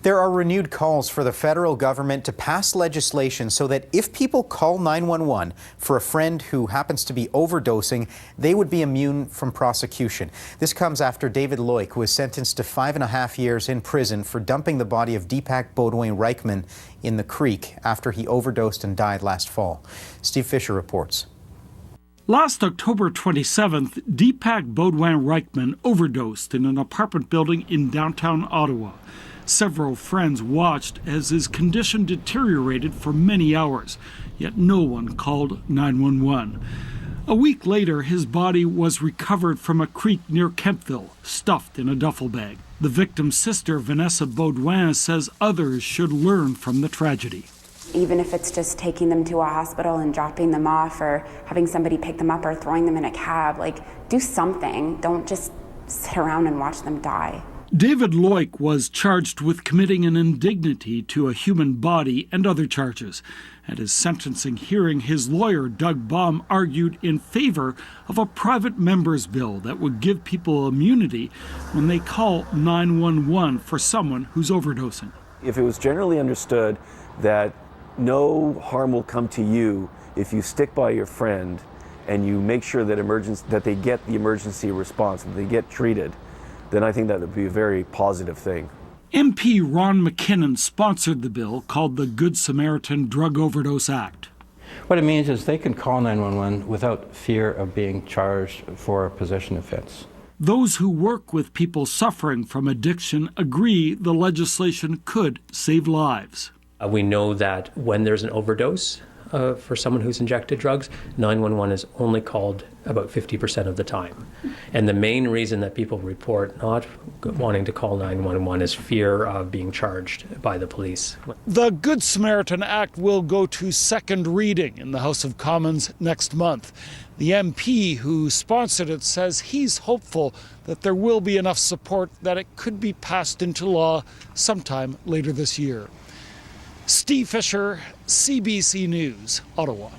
There are renewed calls for the federal government to pass legislation so that if people call 911 for a friend who happens to be overdosing, they would be immune from prosecution. This comes after David Loic was sentenced to 5.5 years in prison for dumping the body of Deepak Bodwin-Reichman in the creek after he overdosed and died last fall. Steve Fisher reports. Last October 27th, Deepak Bodwin-Reichman overdosed in an apartment building in downtown Ottawa. Several friends watched as his condition deteriorated for many hours, yet no one called 911. A week later, his body was recovered from a creek near Kemptville, stuffed in a duffel bag. The victim's sister, Vanessa Bodwin, says others should learn from the tragedy. Even if it's just taking them to a hospital and dropping them off, or having somebody pick them up, or throwing them in a cab, do something. Don't just sit around and watch them die. David Loic was charged with committing an indignity to a human body and other charges. At his sentencing hearing, his lawyer, Doug Baum, argued in favor of a private member's bill that would give people immunity when they call 911 for someone who's overdosing. If it was generally understood that no harm will come to you if you stick by your friend and you make sure that they get the emergency response, that they get treated, then I think that would be a very positive thing. MP Ron McKinnon sponsored the bill called the Good Samaritan Drug Overdose Act. What it means is they can call 911 without fear of being charged for a possession offense. Those who work with people suffering from addiction agree the legislation could save lives. We know that when there's an overdose for someone who's injected drugs, 911 is only called about 50% of the time. And the main reason that people report not wanting to call 911 is fear of being charged by the police. The Good Samaritan Act will go to second reading in the House of Commons next month. The MP who sponsored it says he's hopeful that there will be enough support that it could be passed into law sometime later this year. Steve Fisher, CBC News, Ottawa.